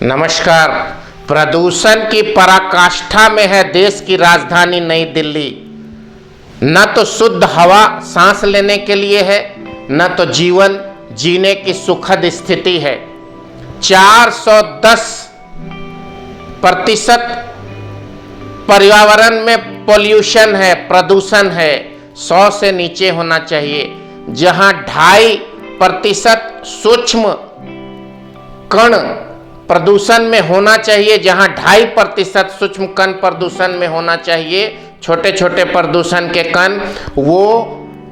नमस्कार। प्रदूषण की पराकाष्ठा में है देश की राजधानी नई दिल्ली। न तो शुद्ध हवा सांस लेने के लिए है, न तो जीवन जीने की सुखद स्थिति है। 410% पर्यावरण में पोल्यूशन है, प्रदूषण है। 100 से नीचे होना चाहिए। जहां 2.5% सूक्ष्म कण प्रदूषण में होना चाहिए, जहां 2.5% सूक्ष्म कण प्रदूषण में होना चाहिए, छोटे छोटे प्रदूषण के कण, वो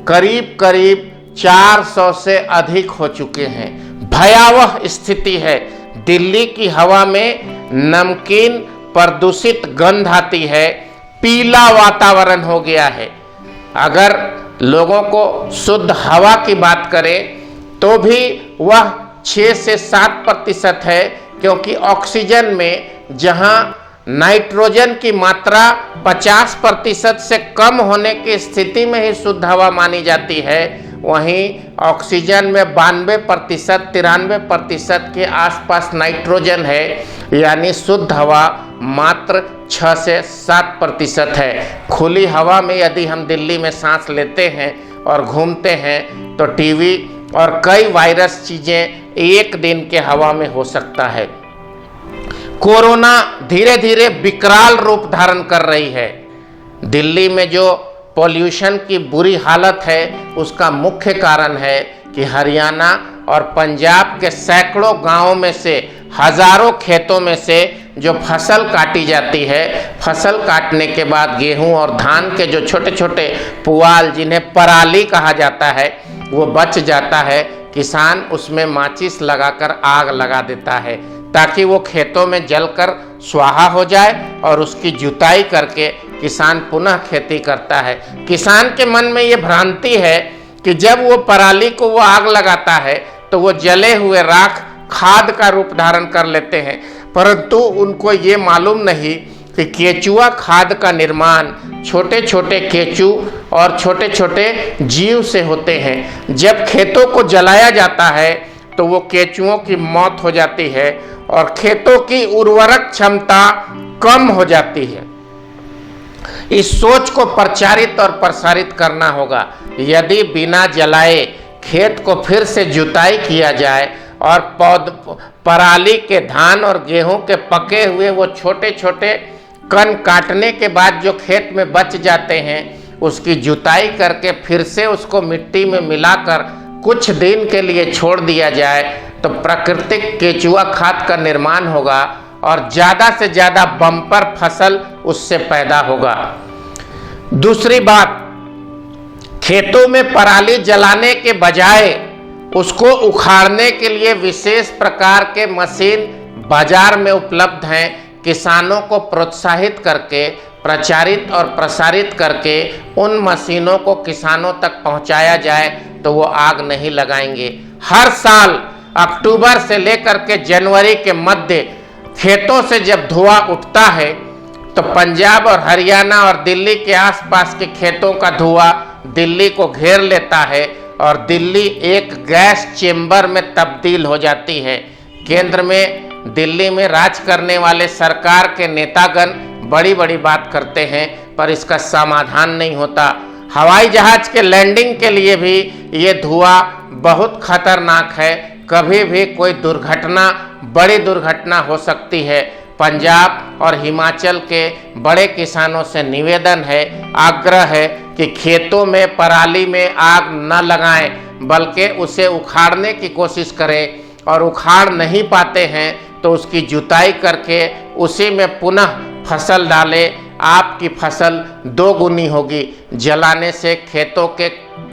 करीब करीब 400 से अधिक हो चुके हैं। भयावह स्थिति है। दिल्ली की हवा में नमकीन प्रदूषित गंध आती है, पीला वातावरण हो गया है। अगर लोगों को शुद्ध हवा की बात करें तो भी वह 6 से 7% है, क्योंकि ऑक्सीजन में जहां नाइट्रोजन की मात्रा 50% से कम होने की स्थिति में ही शुद्ध हवा मानी जाती है, वहीं ऑक्सीजन में 92%, 93% के आसपास नाइट्रोजन है। यानी शुद्ध हवा मात्र 6 से 7% है। खुली हवा में यदि हम दिल्ली में सांस लेते हैं और घूमते हैं तो टीवी और कई वायरस चीज़ें एक दिन के हवा में हो सकता है। कोरोना धीरे धीरे विकराल रूप धारण कर रही है। दिल्ली में जो पॉल्यूशन की बुरी हालत है, उसका मुख्य कारण है कि हरियाणा और पंजाब के सैकड़ों गांवों में से, हजारों खेतों में से जो फसल काटी जाती है, फसल काटने के बाद गेहूं और धान के जो छोटे छोटे पुआल, जिन्हें पराली कहा जाता है, वो बच जाता है। किसान उसमें माचिस लगाकर आग लगा देता है ताकि वो खेतों में जलकर स्वाहा हो जाए और उसकी जुताई करके किसान पुनः खेती करता है। किसान के मन में ये भ्रांति है कि जब वो पराली को वो आग लगाता है तो वो जले हुए राख खाद का रूप धारण कर लेते हैं, परंतु उनको ये मालूम नहीं कि केचुआ खाद का निर्माण छोटे छोटे केचू और छोटे छोटे जीव से होते हैं। जब खेतों को जलाया जाता है तो वो केचुओं की मौत हो जाती है और खेतों की उर्वरक क्षमता कम हो जाती है। इस सोच को प्रचारित और प्रसारित करना होगा। यदि बिना जलाए खेत को फिर से जुताई किया जाए और पराली के, धान और गेहूं के पके हुए वो छोटे छोटे कण काटने के बाद जो खेत में बच जाते हैं, उसकी जुताई करके फिर से उसको मिट्टी में मिलाकर कुछ दिन के लिए छोड़ दिया जाए तो प्राकृतिक केचुआ खाद का निर्माण होगा और ज़्यादा से ज़्यादा बम्पर फसल उससे पैदा होगा। दूसरी बात, खेतों में पराली जलाने के बजाय उसको उखाड़ने के लिए विशेष प्रकार के मशीन बाजार में उपलब्ध हैं। किसानों को प्रोत्साहित करके, प्रचारित और प्रसारित करके उन मशीनों को किसानों तक पहुंचाया जाए तो वो आग नहीं लगाएंगे। हर साल अक्टूबर से लेकर के जनवरी के मध्य खेतों से जब धुआं उठता है तो पंजाब और हरियाणा और दिल्ली के आसपास के खेतों का धुआं दिल्ली को घेर लेता है और दिल्ली एक गैस चेंबर में तब्दील हो जाती है। केंद्र में, दिल्ली में राज करने वाले सरकार के नेतागण बड़ी बड़ी बात करते हैं, पर इसका समाधान नहीं होता। हवाई जहाज के लैंडिंग के लिए भी ये धुआं बहुत खतरनाक है। कभी भी कोई दुर्घटना, बड़ी दुर्घटना हो सकती है। पंजाब और हिमाचल के बड़े किसानों से निवेदन है, आग्रह है कि खेतों में पराली में आग न लगाएं, बल्कि उसे उखाड़ने की कोशिश करें, और उखाड़ नहीं पाते हैं तो उसकी जुताई करके उसी में पुनः फसल डालें। आपकी फसल 2 गुनी होगी। जलाने से खेतों के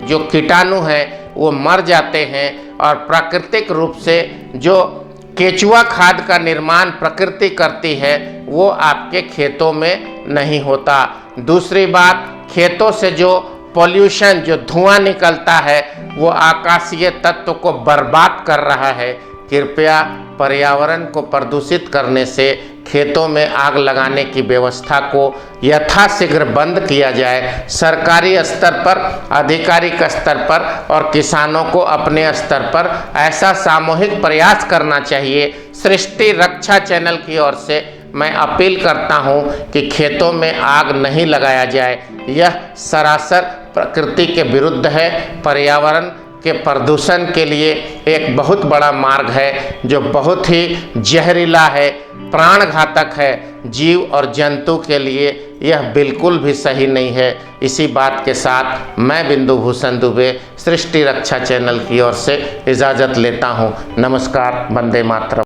जो कीटाणु हैं वो मर जाते हैं और प्राकृतिक रूप से जो केचुआ खाद का निर्माण प्रकृति करती है वो आपके खेतों में नहीं होता। दूसरी बात, खेतों से जो पॉल्यूशन, जो धुआं निकलता है, वो आकाशीय तत्व को बर्बाद कर रहा है। कृपया पर्यावरण को प्रदूषित करने से खेतों में आग लगाने की व्यवस्था को यथाशीघ्र बंद किया जाए। सरकारी स्तर पर, आधिकारिक स्तर पर और किसानों को अपने स्तर पर ऐसा सामूहिक प्रयास करना चाहिए। सृष्टि रक्षा चैनल की ओर से मैं अपील करता हूं कि खेतों में आग नहीं लगाया जाए। यह सरासर प्रकृति के विरुद्ध है, पर्यावरण के प्रदूषण के लिए एक बहुत बड़ा मार्ग है जो बहुत ही जहरीला है, प्राणघातक है। जीव और जंतु के लिए यह बिल्कुल भी सही नहीं है। इसी बात के साथ मैं बिंदु भूषण दुबे सृष्टि रक्षा चैनल की ओर से इजाज़त लेता हूँ। नमस्कार, वंदे मातरम।